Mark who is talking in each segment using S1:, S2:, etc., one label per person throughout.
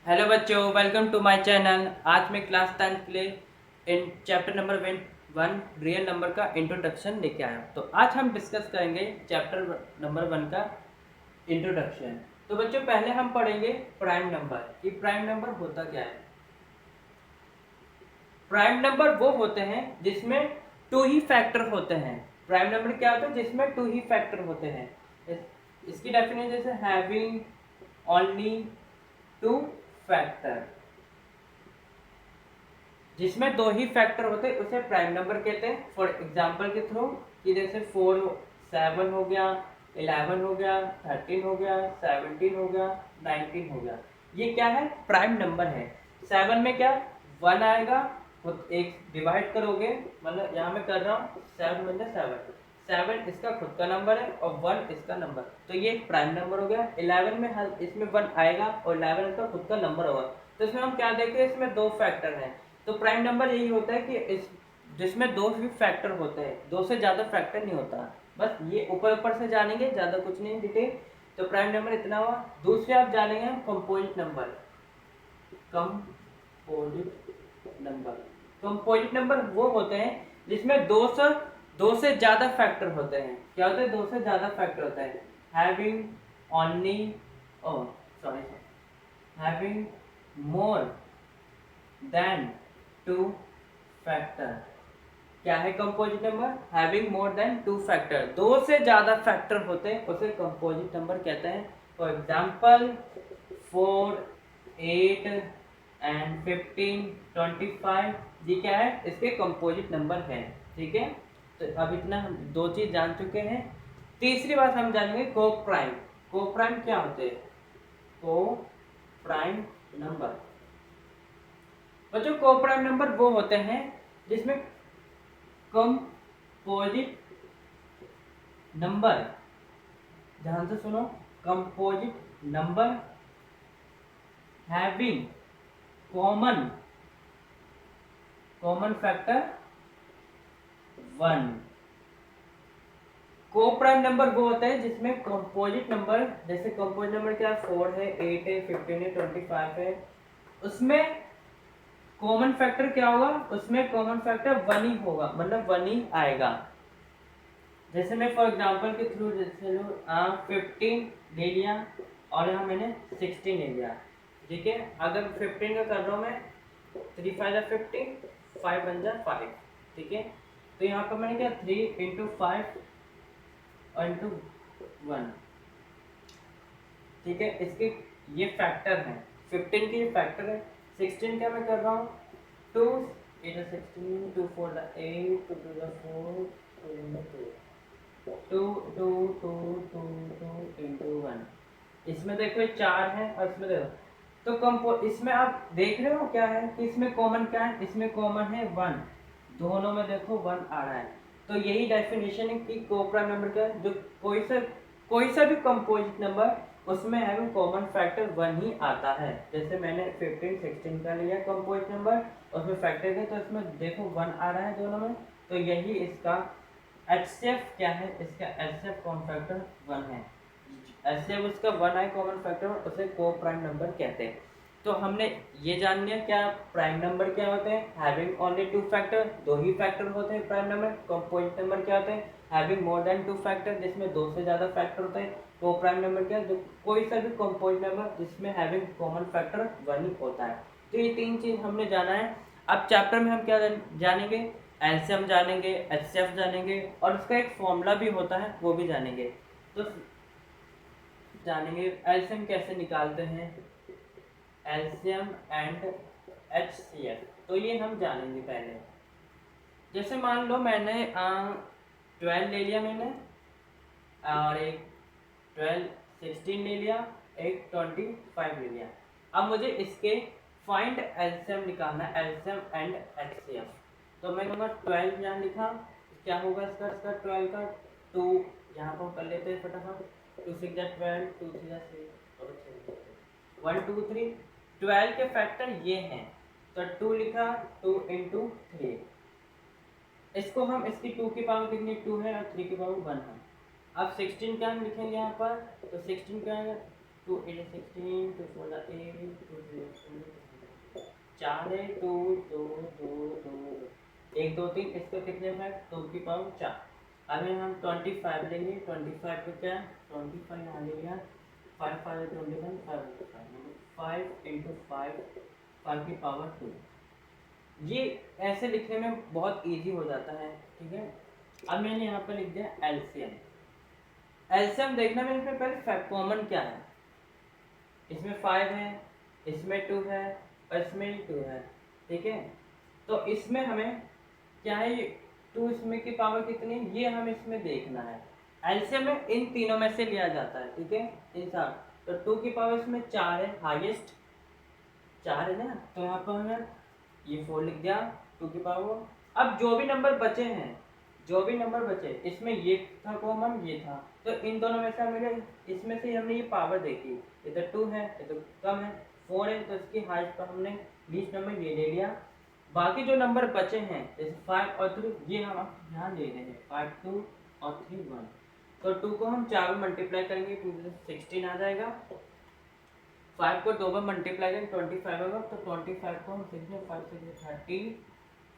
S1: Hello बच्चों, welcome to my channel. आज मैं क्लास 10 के लिए in chapter number 1 real number का इंट्रोडक्शन लेके आया हूँ। तो आज हम डिस्कस करेंगे चैप्टर नंबर 1 का इंट्रोडक्शन। तो बच्चों, पहले हम पढ़ेंगे प्राइम नंबर कि प्राइम नंबर होता क्या है। प्राइम नंबर वो होते हैं जिसमें टू ही फैक्टर होते हैं। प्राइम नंबर क्या होता है? जिसमें टू ही फैक्टर होते हैं। इसकी डेफिनेशन जैसे हैविंग ओनली टू फैक्टर, जिसमें दो ही फैक्टर होते हैं उसे प्राइम नंबर कहते हैं। फॉर एग्जांपल के थ्रू कि जैसे 4 7 हो गया, 11 हो गया, 13 हो गया, 17 हो गया, 19 हो गया। ये क्या है? प्राइम नंबर है। 7 में क्या 1 आएगा, खुद एक डिवाइड करोगे, मतलब यहाँ मैं कर रहा हूँ 7 में 7 इसका खुद का नंबर है और 1 इसका नंबर, तो ये एक प्राइम नंबर हो गया। 11 में इसमें 1 आएगा और 11 इसका खुद का नंबर होगा। तो इसमें हम क्या देखें, इसमें दो फैक्टर हैं। तो प्राइम नंबर यही होता है कि इस जिसमें दो ही फैक्टर होते हैं, दो से ज़्यादा फैक्टर नहीं होता। बस ये ऊपर ऊपर से जानेंगे, ज़्यादा कुछ नहीं डिटेल। तो प्राइम नंबर इतना हुआ। दूसरे आप जानेंगे हम composite number. Composite number composite number वो होते हैं जिसमें दो से ज़्यादा फैक्टर होते हैं। क्या होते हैं? दो से ज़्यादा फैक्टर होते हैं। Having only sorry having more than two factor. क्या है composite number? Having more than two factor, दो से ज्यादा फैक्टर होते हैं उसे कंपोजिट नंबर कहते हैं। फॉर एग्जांपल 4 8 एंड 15 25, ये क्या है? इसके कंपोजिट नंबर है। ठीक है, तो अब इतना हम दो चीज जान चुके हैं। तीसरी बात हम जानेंगे को प्राइम। को प्राइम क्या होते हैं? को प्राइम नंबर बच्चों, को प्राइम नंबर वो होते हैं जिसमें कंपोजिट नंबर, ध्यान से सुनो, composite number having common factor 1। को प्राइम नंबर वो होता है जिसमें कंपोजिट नंबर, जैसे कंपोजिट नंबर क्या है? 4 है, 8 है, 15 है, 25 है, उसमें कॉमन फैक्टर क्या होगा? उसमें कॉमन फैक्टर 1 ही होगा, मतलब 1 ही आएगा। जैसे मैं फॉर एग्जांपल के थ्रू जैसे लो 15 ले लिया और यहाँ मैंने 16 ले लिया। ठीक है, अगर 15 का कर रहा हूँ मैं 3 5 15, 5 बन जा 5। ठीक है, तो यहाँ पर मैंने क्या 3 इंटू 5 और इंटू 1। ठीक है, इसके ये फैक्टर है, 15 के ये फैक्टर है। 16 क्या मैं कर रहा हूँ 2 8 16, 2 4 8, 2 2 4, 2 2 2 2 2 इंटू 1। इसमें देखो 4 है और इसमें देखो, तो इसमें आप देख रहे हो क्या है कि इसमें कॉमन क्या है? इसमें कॉमन है 1, दोनों में देखो 1 आ रहा है। तो यही डेफिनेशन है कि को प्राइम नंबर का, जो कोई सा भी कंपोजिट नंबर उसमें है वो कॉमन फैक्टर 1 ही आता है। जैसे मैंने 15 16 का लिया कंपोजिट नंबर, उसमें फैक्टर है तो इसमें देखो 1 आ रहा है दोनों में, तो यही इसका एचसीएफ क्या है? इसका एचसीएफ कॉमन फैक्टर 1 है। एचसीएफ उसका 1 है कॉमन फैक्टर, उसे को प्राइम नंबर कहते हैं। तो हमने ये जान लिया क्या प्राइम नंबर क्या होते हैं। हैविंग ओनली टू फैक्टर, दो ही फैक्टर होते हैं प्राइम नंबर। कंपोजिट नंबर क्या होते हैं? Having more than two factor, जिसमें दो से ज्यादा फैक्टर होते हैं। को प्राइम नंबर क्या है? जो कोई सा भी कंपोजिट नंबर जिसमें हैविंग कॉमन फैक्टर 1 ही होता है। तो ये तीन चीज हमने जाना है। अब चैप्टर में हम क्या जानेंगे? एलसीएम जानेंगे, एचसीएफ जानेंगे और उसका एक फॉर्मूला भी होता है वो भी जानेंगे। तो जानेंगे एलसीएम कैसे निकालते हैं, एलसीएम एंड एचसीएफ, तो ये हम जानेंगे पहले। जैसे मान लो मैंने 12 ले लिया मैंने, और एक 12 16 ले लिया, एक 25 ले लिया। अब मुझे इसके फाइंड एलसीएम निकालना है, एलसीएम एंड एचसीएफ। तो मैं कहूँगा 12 यहाँ लिखा, क्या होगा इसका 12 का 2 यहाँ पर कर लेते हैं फटाफट। 2 6 12, 2 3 6 और 1 2 3, 12 के फैक्टर ये हैं, तो 2 लिखा, 2 इंटू 3। इसको हम इसकी 2 की पावर कितनी 2 है और 3 की पावर 1 है। अब 16 क्या हम लिखेंगे यहाँ पर, तो 16 क्या है 2 8 16, 2 4 8, 2 3 4 है, 2 2 2 2 1 2 3, इसको कितने में 2 की पावर 4। अभी हम 25 लेंगे, 25 को क्या 25 यहाँ ले लिया, 5 5 21 5 इंटू 5 5 की पावर 2। ये ऐसे लिखने में बहुत इजी हो जाता है, ठीक है। अब मैंने यहाँ पर लिख दिया एलसीएम। एलसीएम देखना में इसमें पहले कॉमन क्या है, इसमें 5 है, इसमें 2 है और इसमें 2 है, ठीक है। तो इसमें हमें क्या है, 2 इसमें की पावर कितनी, ये हमें इसमें देखना है। एलसीएम में इन तीनों में से लिया जाता है, ठीक है, इन सब। तो 2 की पावर इसमें 4 है, हाईएस्ट 4 है ना, तो यहाँ पर हमें ये 4 लिख दिया 2 की पावर। अब जो भी नंबर बचे हैं, जो भी नंबर बचे, इसमें ये था कॉमन, ये था, तो इन दोनों में से हमें इसमें से हमने ये पावर देखी, इधर 2 है, इधर कम है, 4 है, तो इसकी हाइट पर हमने 20 नंबर ये ले लिया। बाकी जो नंबर बचे हैं जैसे 5 और 3, ये हम यहाँ ले रहे हैं, 5 2 और 3 1। तो 2 को हम 4 में मल्टीप्लाई करेंगे तो 16 आ जाएगा। 5 को 2 में मल्टीप्लाई करेंगे 25 होगा, तो 25 को हम 6 में 5 से 30,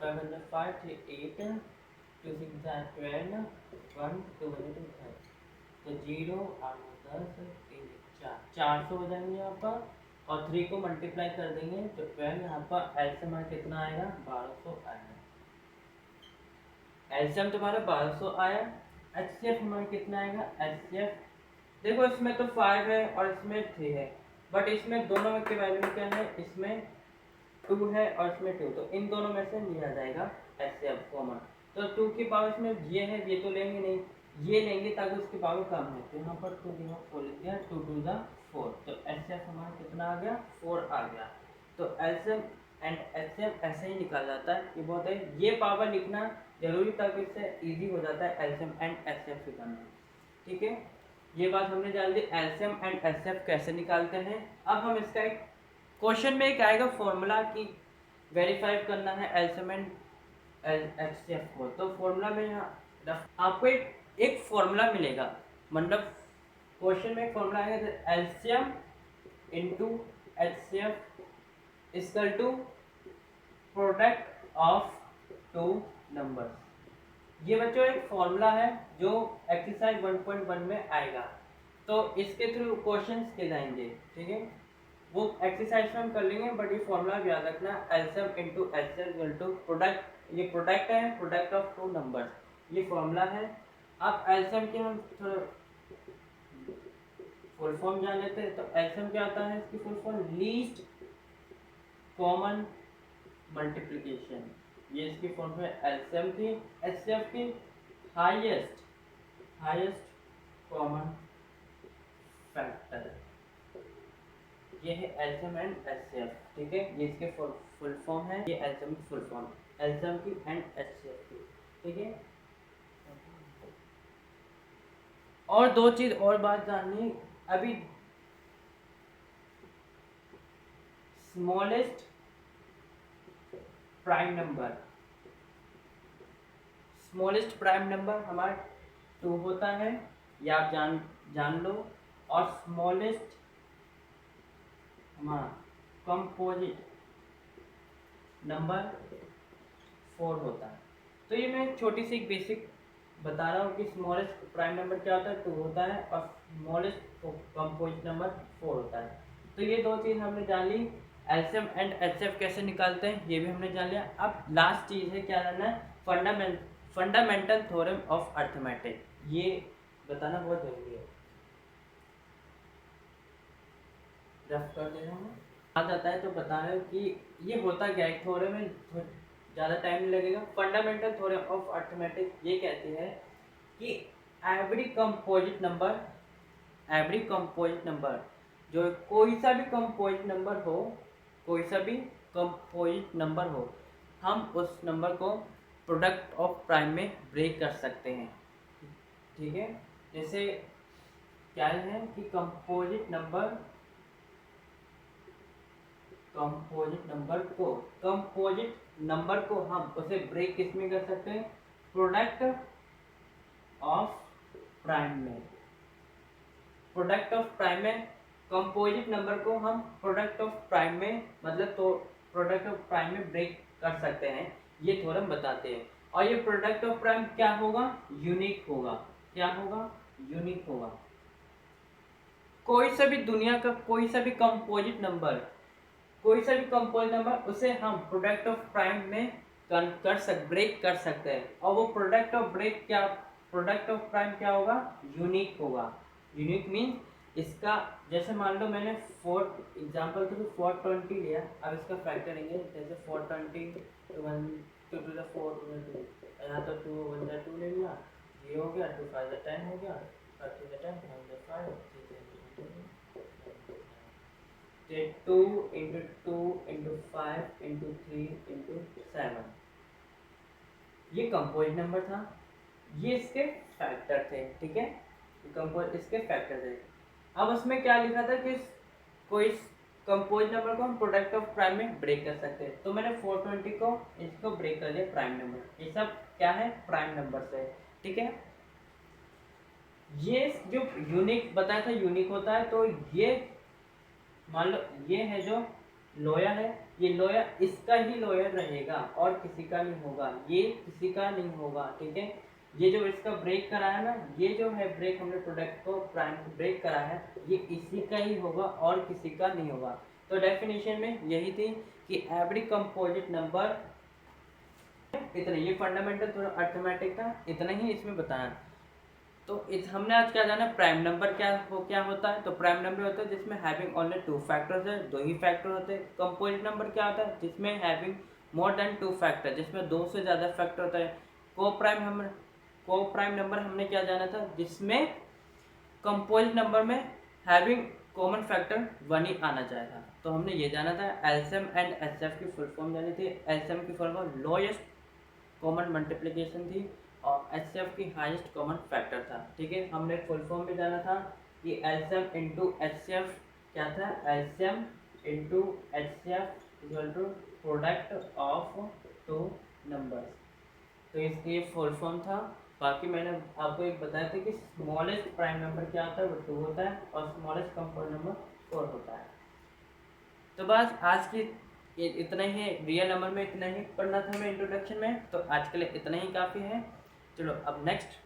S1: 5 5 8, 2 6 12, 1 2 5, तो 0 8 10 3 4 400 हो जाएंगे यहाँ पर, और 3 को मल्टीप्लाई कर देंगे तो 12, यहाँ पर एलसीएम कितना आएगा 1200 आएगा। एलसीएम तुम्हारा 1200 आया। एचसीएफ हमारा कितना आएगा, एचसीएफ देखो इसमें तो 5 है और इसमें 3 है, बट इसमें दोनों में की वैल्यू क्या है, इसमें 2 है और इसमें 2, तो इन दोनों में से लिया जाएगा एचसीएफ कॉमन। तो 2 की पावर इसमें ये है, ये तो लेंगे नहीं, ये लेंगे ताकि उसकी पावर कम है, तो यहाँ पर 2 यहाँ 4 लिख दिया, 2 2 4, तो एचसीएफ हमारा कितना आ गया 4 आ गया। तो एलसीएम एंड एचसीएफ ऐसे ही निकाल जाता है, ये बहुत है, ये पावर लिखना जरूरी ताकि इससे इजी हो जाता है एलसीएम एंड एचसीएफ निकालना, ठीक है। ये बात हमने जान ली एलसीएम एंड एचसीएफ कैसे निकालते हैं। अब हम इसका एक क्वेश्चन में एक आएगा फॉर्मूला की वेरीफाई करना है एलसीएम एंड एचसीएफ को, तो फॉर्मूला में यहाँ आपको एक फॉर्मूला मिलेगा, मतलब क्वेश्चन में एक फॉर्मूला आएगा, LCM into HCF equal to product of 2 numbers. ये बच्चों एक फॉर्मूला है जो एक्सरसाइज 1.1 में आएगा, तो इसके थ्रू क्वेश्चंस के जाएंगे, ठीक है, वो एक्सरसाइज में हम कर लेंगे, बट ये फॉर्मूला याद रखना, LCM into HCF equal to product, ये प्रोडक्ट है, प्रोडक्ट ऑफ 2 नंबर्स, ये फॉर्मूला है। अब एलसीएम की हम थोड़ा फुल फॉर्म जान लेते हैं, तो एलसीएम क्या आता है, इसकी full form least common multiplication, ये इसकी फॉर्म है एलसीएम की। एचसीएफ की हाईएस्ट कॉमन फैक्टर, ये है एलसीएम एंड एचसीएफ, ठीक है, ये इसके फुल फॉर्म है, ये एलसीएम की फुल फॉर्म, एलसीएम की एंड एचसीएफ की, ठीक है। और दो चीज और बात जाननी, अभी स्मॉलेस्ट प्राइम नंबर हमारा 2 होता है, ये आप जान लो, और स्मॉलेस्ट हमारा कंपोजिट नंबर 4 होता है। तो ये मैं छोटी सी एक बेसिक बता रहा हूँ कि स्मॉलेस्ट प्राइम नंबर क्या होता है, 2 होता है, और स्मॉलेस्ट कंपोजिट नंबर 4 होता है। तो ये दो चीज़ हमने जान ली, एलसीएम एंड एचसीएफ कैसे निकालते हैं ये भी हमने जान लिया। अब लास्ट चीज़ है क्या जानना है, फंडामेंटल थ्योरम ऑफ अर्थमेटिक, ये बताना बहुत जरूरी है, रफ कर दे रहा हूँ, आ जाता है तो बता रहे हो कि ये होता क्या है, थ्योरम में ज़्यादा टाइम नहीं लगेगा। फंडामेंटल थ्योरम ऑफ अर्थमेटिक ये कहती है कि एवरी कंपोजिट नंबर जो कोई सा भी कंपोजिट नंबर हो, हम उस नंबर को प्रोडक्ट ऑफ प्राइम में ब्रेक कर सकते हैं, ठीक है। जैसे क्या है कि कंपोजिट नंबर को हम उसे ब्रेक किस में कर सकते हैं, प्रोडक्ट ऑफ प्राइम में। कंपोजिट नंबर को हम प्रोडक्ट ऑफ प्राइम में मतलब तो प्रोडक्ट ऑफ प्राइम में ब्रेक कर सकते हैं, ये थ्योरम बताते हैं। और ये प्रोडक्ट ऑफ प्राइम क्या होगा, यूनिक होगा। क्या होगा, यूनिक होगा। कोई सा भी दुनिया का कोई सा भी कंपोजिट नंबर, कोई सा भी कंपोजिट नंबर, उसे हम प्रोडक्ट ऑफ प्राइम में ब्रेक कर सकते हैं। और वो प्रोडक्ट ऑफ ब्रेक क्या, प्रोडक्ट ऑफ प्राइम क्या होगा, यूनिक होगा। यूनिक मीन्स इसका, जैसे मान लो मैंने 4 एग्जाम्पल तो 420 लिया, अब इसका फैक्टर लेंगे, जैसे 420 तो 1 2 to the 4 to the 2, यहाँ तो 2 1 the 2 ले लिया, 0 हो गया, 2 5 the 10 हो गया, 5 to the 10 1 the 5 2 into 2 into 5 into 3 into 7, ये कंपोजिट नंबर था, ये इसके फैक्टर थे। ठीक है, कंपोज इसके फैक्टर थे। अब उसमें क्या लिखा था कि कोई कंपोजिट नंबर को हम प्रोडक्ट ऑफ प्राइम में ब्रेक कर सकते हैं, तो मैंने 420 को इसको ब्रेक कर दिया प्राइम नंबर। ये सब क्या है, प्राइम नंबर से। ठीक है, ये जो यूनिक बताया था यूनिक होता है, तो ये मान लो ये है जो लोया है, ये लोया इसका ही लोयर रहेगा और किसी का नहीं होगा, ये किसी का नहीं होगा। ठीक है, ये जो इसका ब्रेक करा है ना, ये जो है ब्रेक हमने प्रोडक्ट को प्राइम को ब्रेक करा है, ये इसी का ही होगा और किसी का नहीं होगा। तो डेफिनेशन में यही थी कि एवरी कंपोजिट नंबर, इतना ये फंडामेंटल थोड़ा अर्थमेटिक था, इतना ही इसमें बताया। तो हमने आज क्या जाना, प्राइम नंबर क्या होता है। तो प्राइम नंबर होता है जिसमें हैविंग ओनली 2 फैक्टर्स है, 2 ही फैक्टर होते हैं। कंपोजिट नंबर क्या होता है, जिसमें हैविंग मोर देन 2 फैक्टर, जिसमें 2 से ज़्यादा फैक्टर होता है। को प्राइम नंबर हमने क्या जाना था, जिसमें कंपोजिट नंबर में हैविंग कॉमन फैक्टर 1 ही आना चाहिए। तो हमने ये जाना था। एलसीएम एंड एचसीएफ की फुल फॉर्म जानी थी। एलसीएम की full form lowest common multiplication थी और एचसीएफ की हाईएस्ट कॉमन फैक्टर था। ठीक है, हमने फुल फॉर्म में जाना था कि एलसीएम इंटू एचसीएफ क्या था, LCM into HCF equal to product of 2 numbers. तो इसके फुल फॉर्म था। बाकी मैंने आपको एक बताया था कि स्मॉलेस्ट प्राइम नंबर क्या होता है, वो 2 होता है और स्मॉलेस्ट कंपाउंड नंबर 4 होता है। तो बस आज की इतना ही है, रियल नंबर में इतना ही पढ़ना था हमें इंट्रोडक्शन में, तो आज के लिए इतना ही काफ़ी है। चलो अब नेक्स्ट